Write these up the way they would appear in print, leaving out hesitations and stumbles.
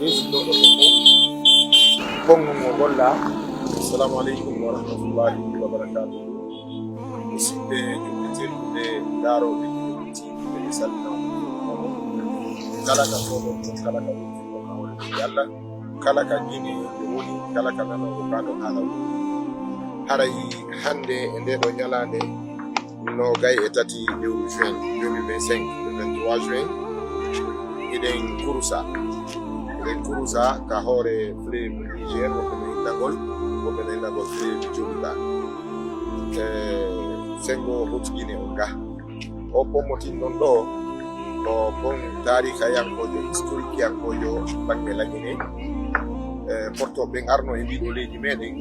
Desilo Pongo Mogola. Assalamu alaikum wa rahmatullahi wa barakatuh. Musidɓe julɓe daro ɓe salna kala ka foɗo kala ka wurtiɗo kawle Allah kala ka jini ɓe woni kala ka nanoɗo kaɗo haala haray hande e nde ɗo ñalande no gay e tati lewru juin 2025 le 23 juin eɗen kurusa ka hoore fleuve Niger woɓɓe no innagol fleuve Djoluba sengo hotugine on ga o pommotin non ɗo o bon tarika yankojo historique yankojo bange lañine portoɓe arno e mbiɗo leydi meɗen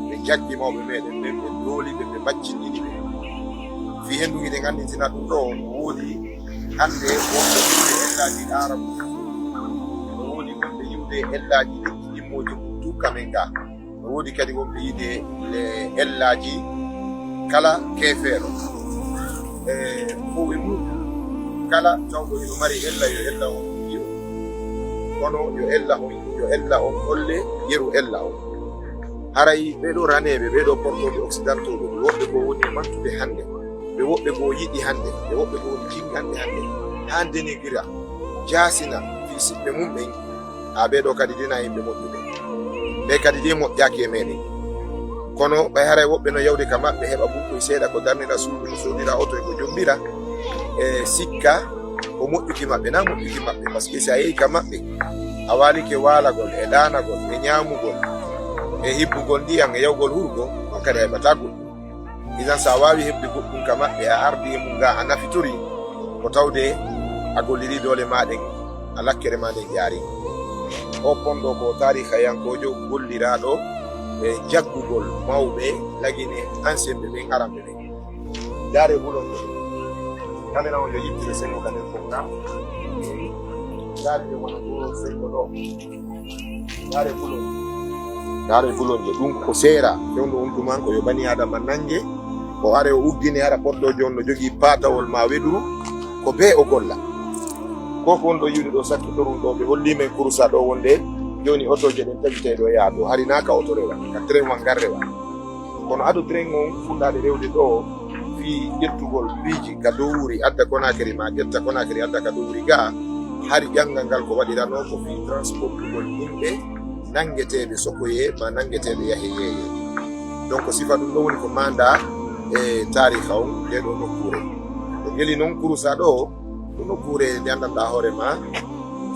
ɓe jaggi mawɓe meɗen ɓen ɓe dooliɓe ɓe baccinɗiɗi ɓe fi hendu iɗen anditina ɗum ɗo woodi hande wonɓe yimɓe ellaji arabu no woodi wonɓe yimɓe ellaji ɗimmoji tukka men ga no woodi kadi wonɓe yiide ellaji kala kefeero fowe mum kala tawɗo ino mari ella yo ella on yiyo kono yo ella on holle yeru ella on haray ɓeɗo raneɓe ɓeɗo portoɓe occidentoɓe ɓe woɓɓe ko woni mantude hande ɓe woɓɓe ko yiɗi hande ɓe woɓɓe ko woni jinggande hande ha denigira jasina fi siɓɓe mum ɓen ha ɓeɗo kadi dina yimɓe moƴƴuɓe ɓe kadi de moƴƴaki e meɗen kono ɓay haray woɓɓe no yawde ka maɓɓe heɓa bukkoye seeɗa ko darnira suudu ko soodira oto e ko jombira e sikka ko moƴƴuki maɓɓe na moƴƴuki maɓɓe par ce que si a yehi ka maɓɓe a walike waalagol e ɗanagol e ñamugol e hibbugol ndiyam e yawgol hurgo on kadi a heɓata goɗɗum idan sa wawi heɓde goɗɗum ka maɓɓe a ardi e mum ga a nafitori ko tawde a golliri doole maɗen a lakkere maɗen jaari o ponɗo ko tariha yankojo golliraɗo e jaggugol mawɓe lagine ancienɓe ɓen aramɓe ɓen jaare hulonɗo kamera on yo yittire sengo kanen fonga jaare ɓe wona ɗo sengo ɗo jaare fulonje ɗum ko seera fewndo on tuman ko yo bani adama nanje o are o uggine ara poɗɗojo on no jogui patawol ma weɗuru ko be o golla ko ko on ɗo yiwde ɗo sakkitorum ɗo ɓe hollimen kurusa ɗo wonde joni otoje ɗen tabiteɗo yaa ɗo harinaka oto rewa ka train wa ngar rewa kono adu train on fuɗɗade rewde ɗo fi ƴettugol piiji ka dow wuri adda Conakry ma ƴetta Conakry adda ka dow wuri ga hari ƴangal ngal ko waɗirano ko fi transportugol yimɓe nangeteɓe sokoye ma nangeteɓe yahe yeeye donc sifa ɗum ɗo woni ko manda e tariha on ndeɗo nokkure to geli noon kurusa ɗo ko nokkure nde andanɗa hoore ma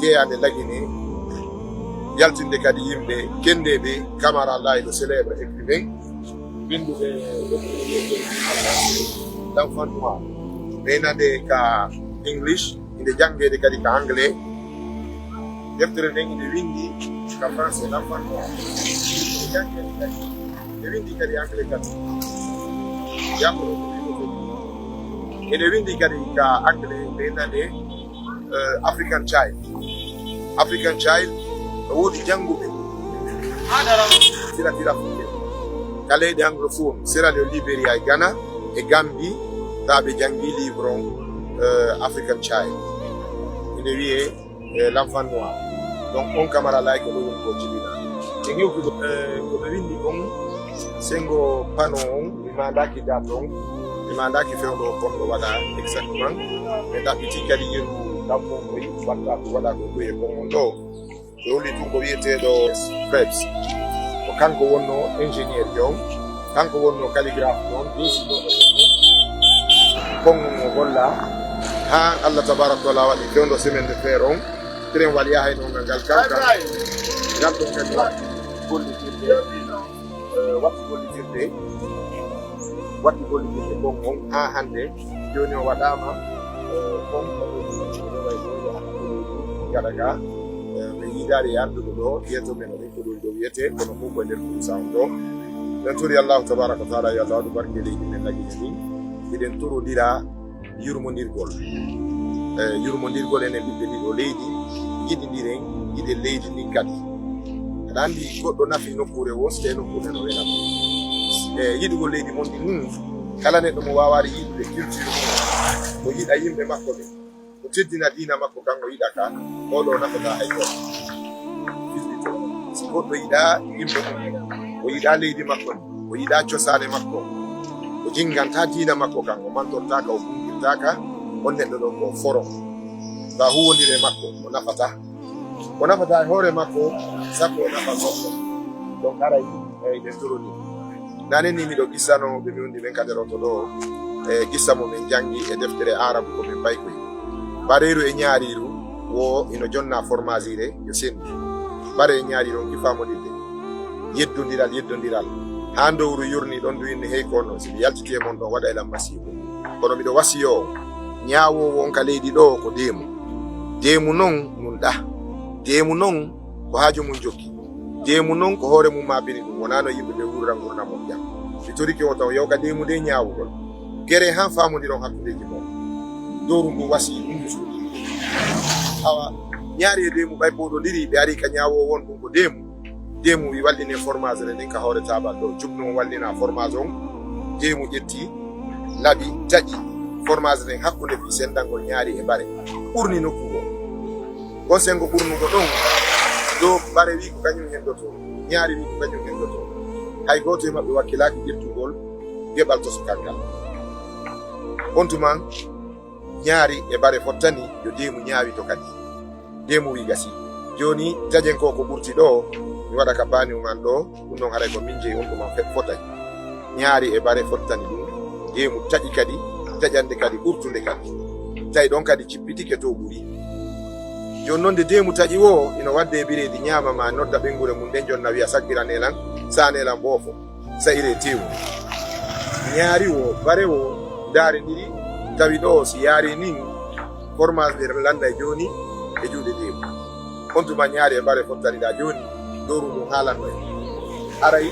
jeeyade lagine yaltinde kadi yimɓe kendeɓe Camara Laylo célèbre écrivain binduɓe l'enfant noir ɓeynade ka English inde janggede kadi ka anglais deftere nden inde windi ka français l'enfant noir inde janggede kadi ɓe windi kadi anglais kadi jamɗo ede windi kadi ka anglais ɓeynade African child no woodi jannguɓe tira fuɗɗe ka leyɗe anglophone Sierra Leone Liberia e Ghana e Gambie taɓe janngi livre on African child ine wiye l'enfant noir donc on Camara Lay ko ɗo woni ko jibina e hewtugo koɓe windi on sengo pano on mi mandaki date on mi mandaki fewndo ponɗo waɗa exactement ɓe ɗaɓɓiti kadi yeru ɗammon koye watta ko waɗa ko koye kongon ɗo ɓe holli ɗum ko wiyeteɗo Krebs ko kanko wonno ingénieur jon kanko wonno calligraphe noon desino kongo mo golla ha Allah tabaraka wa taala waɗi fewndo semaine de fer on train waɗi yahayno ngal kanka ngal ɗon kadi waɗi gollitirde kongon ha hande joni o waɗama gadaga ɓe yiidari e anduɗo ɗo yeto men o ko ɗum ɗo wiyete kono fof ko nder kurusa on ɗo en tori Allahu tabaraka wa taala yo Allah waɗu barke leydi men lagine ɗin eɗen torodira yurmodirgol enen ɓiɓɓe ɗiɗo leydi yiɗidiren yiɗe leydi ndin kadi aɗa andi goɗɗo nafi nokkure wo so tawi nokkure no wenamo e yiɗugol leydi mon ɗi kala neɗɗo mo wawari yiɗude culture mo yiɗa yimɓe makko ɓe ko teddina diina makko kanko yiɗa ka oɗo nafata hay goto goɗɗo yiɗa yimɓe o yiɗa leydi makko o yiɗa cosane makko o jinganta diina makko kan o mantortaka o ɓungirtaka on neɗɗo ɗo ko forom ba huwodire makko o nafata e hoore makko sappo o nafa goɗɗo donc aray ɓe toroni nane ni miɗo gissano ɓe mi wondi ɓen kaderoto ɗo gissa mo min jangi e deftere arabu ko min mbayi koy bareru e ñaariru wo ino jonna formagire yo sendi bare e ñaariru on kifamodirde yeddodiral ha dowru yurni ɗon du inni hey kono sibi yaltiti e mon ɗon waɗa elam masibo kono miɗo wasiyo ñaawowo on ka leydi ɗo ko deemu non nun ɗa deemu non ko haaju mum jokki deemu non ko hoore mum mabini ɗum wonano yimɓe ɓe wurra gurna mon jam mi toriki o taw yewka deemu de ñaawugol gere han famodiron hakkudeji mon dowru ndu wasi ɗum suuɗi awa ñaari e deemu ɓay ɓoɗodiri ɓe ari ka ñaawowo won ɗum ko deemu wi wallini formage re nden ka hoore tabal ɗo jubno wallina formage on deemu ƴetti laaɓi taƴi formage nden hakkude fi sendangol ñaari e bare ɓurni nokkugo gon sengo ɓurnugo ɗon do bare wi ko kañum hendoto ñaari wi ko kañum hendoto hay goto e maɓɓe wakkilaki ƴettugol geɓal to sukangal on tuman ñaari e bare fottani yo deemu ñaawi to kadi deemu wi gasi joni taƴen ko ɓurti ɗo mi waɗa ka bani man ɗo ɗum ɗon haray ko min jeyi on ɗuman fotay ñaari e bare fottani ɗum deemu taƴi kadi taƴande kadi ɓurtude kadi tawi ɗon kadi cippitike to ɓuuri joni noon de deemu taƴi wo ino wadde bireedi ñaamama nodda ɓengure mum nden jonna wiya saggiran'elan sanelan boofo sayire tewu ñaari wo bare wo daaridiri tawi ɗo si yaari nin formage ɓe landa joni e juuɗe deemu on tuma ñaari e bare fottaniɗa joni dowru mum haalanno aray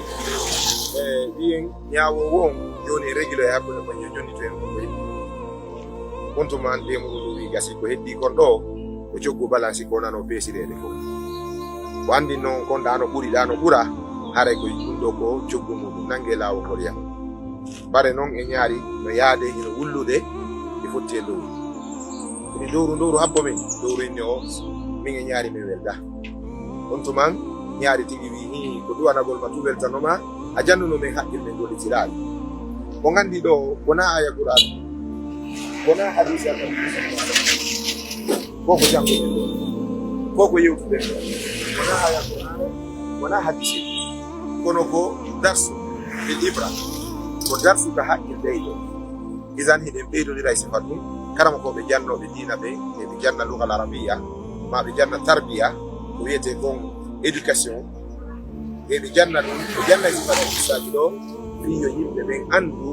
wiyen ñaawowo on joni e régule e hakkude mon yo jonni to en ko heddi on tuma deemu ɗum wi gasi ko heddi kon ɗo o joggu balance ko nano peesirede fof o andi noon kon ɗa no ɓuri ɗa no ɓura haray ko ɗum ɗo ko joggu muɗum nangue laawol ngol yam bare noon e ñaari no yaade ino wullude e fotti e dowru ini dowru habbo min dowru inni o min e ñaari min welda on tuman ñaari tigi wi ni ko duwanagol ma tu weltanoma a jannuno min haqqille gollitiraɗe ko gandi ɗo wona aya qur'an wona hadise a koko janguɗen ɗo koko yewtuɗen ɗo wona aya qur'an wona hadise kono ko darsu bil ibra ko darsu ka haqqille ɗo isan hiɗen ɓeydodira e sifat ɗum karama ko ɓe jannoɓe diina ɓe eɓe janna lugal arabia ma ɓe janna tarbiya ko wiyete kon éducation eɓe janna ɗum ɓe janna e sifat isaji ɗo fiyo yimɓe ɓen andu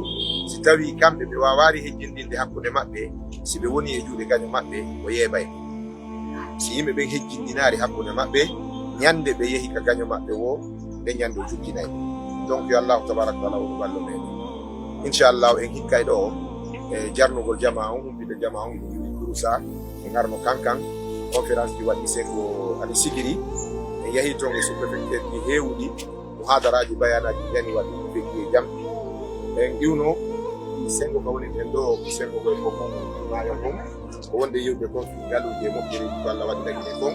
si tawi kamɓe ɓe wawari hejjindinde hakkude maɓɓe si ɓe woni e juuɗe gaño maɓɓe o yeeɓay si yimɓe ɓen hejjindinaari hakkude maɓɓe ñande ɓe yehi ka gaño maɓɓe wo ɓe ñande o jukkinayi donc yo allahu tabaraka taala wono ballo meɗen inchallahu en hikkay ɗo e jarnugol jama on humpide jama on ɗum wiɗi kurusa e garno kankan conférence ji waɗi sengo aɗa sigiri e yahi toon e sous-préfecture ji heewɗi mo hadaraji bayanaji yani waɗi feggi e jam en ƴiwno sengo ka woni ten ɗo sengo koye ko kon maayo kon ko wonde yewde kon fi galuji e moƴƴereji ko allah waɗi dagine kon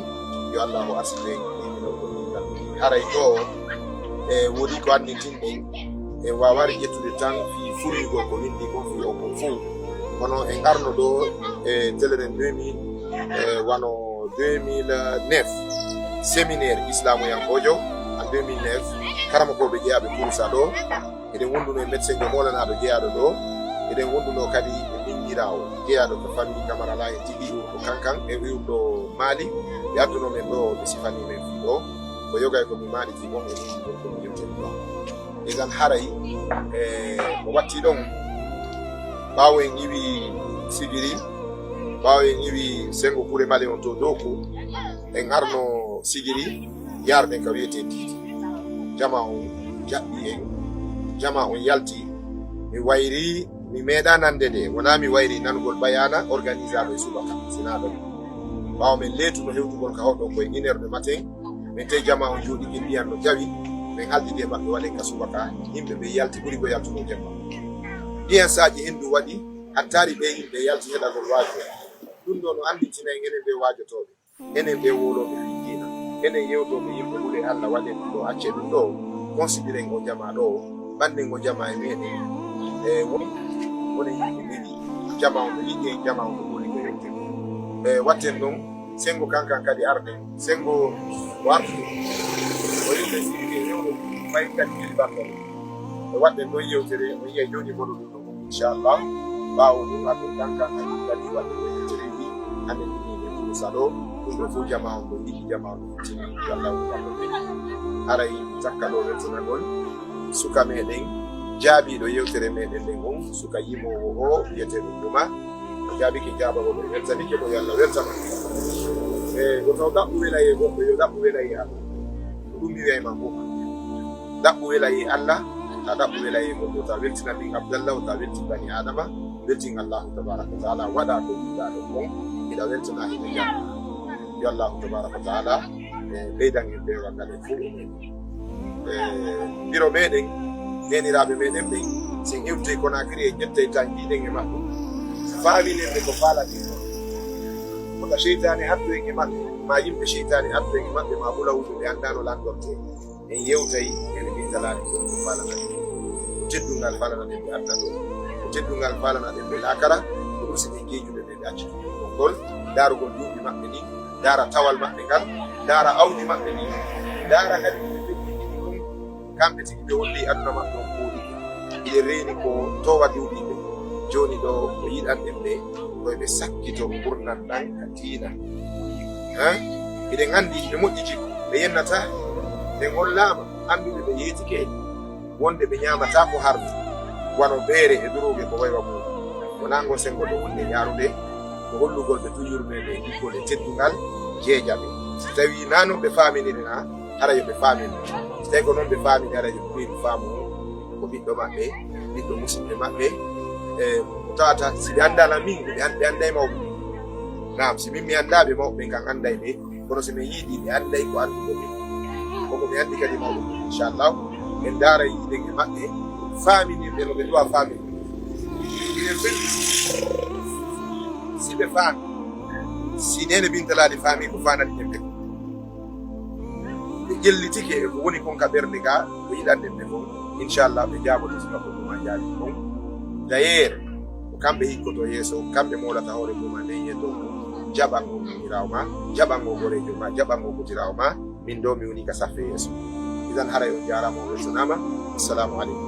yo allahu arsine haray ɗo e woodi ko annitinɗi e wawari ƴettude tan fi furigol ko windi kon fi o kon fuu kono en arno ɗo e teleren 2009 séminaire islamoyankojo en 2009 karama koɓe jeeyaɓe kurusa ɗo eɗen wonduno e médecin jo molanaɗo jeeyaɗo ɗo eɗen wonduno kadi e ɗinguirawo jeeyaɗo ko famille camarala e tigui ko kankan e wiwɗo maali ɓe adduno men ɗo ɓe sifani men fi ɗo ko yogay komi maali fi on e komi yewteni ɗo egan haray ko watti ɗon ɓawo en iwi sigiri ɓawo en iwi sengo kure male on to doku en arno sigiri yarɗen ka wiyete titi jama on jaɓɓi en jama on yalti mi wayri mi meeɗa nande de wona mi wayri nangol bayana organisaɗo e subaka sinaɗo ɓawo min leetuno hewtugol ka hoɗon koye 1 heure de matin min tawi jama on jooɗi kin mbiyan no jawi min haaldide maɓɓe waɗen ka subaka yimɓe ɓe yalti ɓuri ko yaltuno jemma ɗiyen saji hendu waɗi hattari ɓe yimɓe yalti heɗagol waajo ɗum ɗo no anditinayi enen ɓe waajotoɓe enen ɓe woloɓe diina enen yewtoɓe yimɓe ɓuure Allah waɗen ɗo acce ɗum ɗo considéren o jama ɗo ɓanden o jama e meɗen woni yimɓe ɓeɗi jama on ɓe yiɗi en jama on ɓe ɓuri ko yewte watten ɗum sengo kankan kadi arɗen sengo o artu o yimɓe siɓe yewɗo fayi kadi jilbarɗon e waɗɗen ɗon yewtere o yiya joni goɗo ɗum ɗo inchallah ɓawo ɗum arɗen kankan kadi waɗɗen ɗo yewtere ɗi anen ɗiniɓe tuusa ɗo ɗum ɗo fof jama on ɗo yiɗi jama on ɗo tini wallahu wallo ɓe aray takka ɗo weltanagol suka meɗen jaabiɗo yewtere meɗen nden on suka yimowo o wiyeteɗo ɗuma o jaabike jaabagol o weltanike ɗo yo Allah weltama o taw ɗaɓɓu wela e goɗɗo yo ɗaɓɓu wela e Allah ɗum mi wiyayma fof ɗaɓɓu wela e Allah ta ɗaɓɓu wela e goɗɗo ta weltina ɗin Abdallah o ta weltin bani adama weltin Allahu tabaraka wa taala waɗa ɗo ɗiɗaɗo kon iɗa weltana hine jam yo Allahu tabaraka wa taala ɓeydan en ɓewal ngal e fof biro meɗen neniraɓe meɗen ɓen sen iwte Conakry e ƴettey tan jiiɗen e maɓɓe faaminen ɓe ko faalani koka cheytane hatto en e maɓɓe ma yimɓe cheytane hatto en e maɓɓe ma ɓulawuɓe ɓe anndano landorte en yewtayi ene mbiytalani ɗum ko faalanaɗen ko teddungal faalanaɗen ɓe adna ɗo ko teddungal faalanaɗen ɓe lakara ko ɗum si ɓe jeejuɓe ɓe ɓe accituɗum ngol darugol duuɓi maɓɓe ni dara tawal maɓɓe ngal dara awdi maɓɓe ni dara kadi kamɓe tigi ɓe holli aduna maɓɓe on kuuɗi iɗe reeni ko towa duuɗiɓe joni ɗo ko yiɗanɗen ɓe koyeɓe sakkito gurnan ɗan ka tiina eɗen anndi ɓe moƴƴi jikku ɓe yennata ɓe hollama annduɓe ɓe yeetike wonde ɓe ñamata ko hardu wano ɓeere e duroɓe ko waywa mum wona ngo sengo ɗo wonde yaarude ko hollugol ɓe tuñurmeɓe hikkode teddungal jeejaɓe so tawi nano ɓe faaminiri na hara yo ɓe faamini so tawi ko noon ɓe faamini hara yo ɓe ɓeydu faamu ko ɓiɗɗo maɓɓe ɓiɗɗo musidɓe maɓɓe tawata si ɓe anndana min ɓe annday mawɓe nam si min mi anndaɓe mawɓe kan annday ɓe kono so min yiiɗi ɓe annday ko annduɗo ɓe koko mi anndi kadi mawɓe inchallah en daara yiiɗen e maɓɓe faaminirɓe no ɓe duwa faamini inen felɗi si ɓe faami si nene bintalaade faami ko faanani ɓe ɓe ɓe ƴellitike e ko woni kon ka ɓernde ga ko yiɗanɗen ɓe fof inchallah ɓe jaaboto sika ko ɗuma jaabi kon d'ailleurs ko kamɓe hikkoto yeeso kamɓe molata hoore muma nden yetto jaɓango mirawo ma jaɓango gorejo ma jaɓango kotirawo ma min ɗo mi woni ka saffe yeeso idan haray on jarama o weltanama assalamu aleykum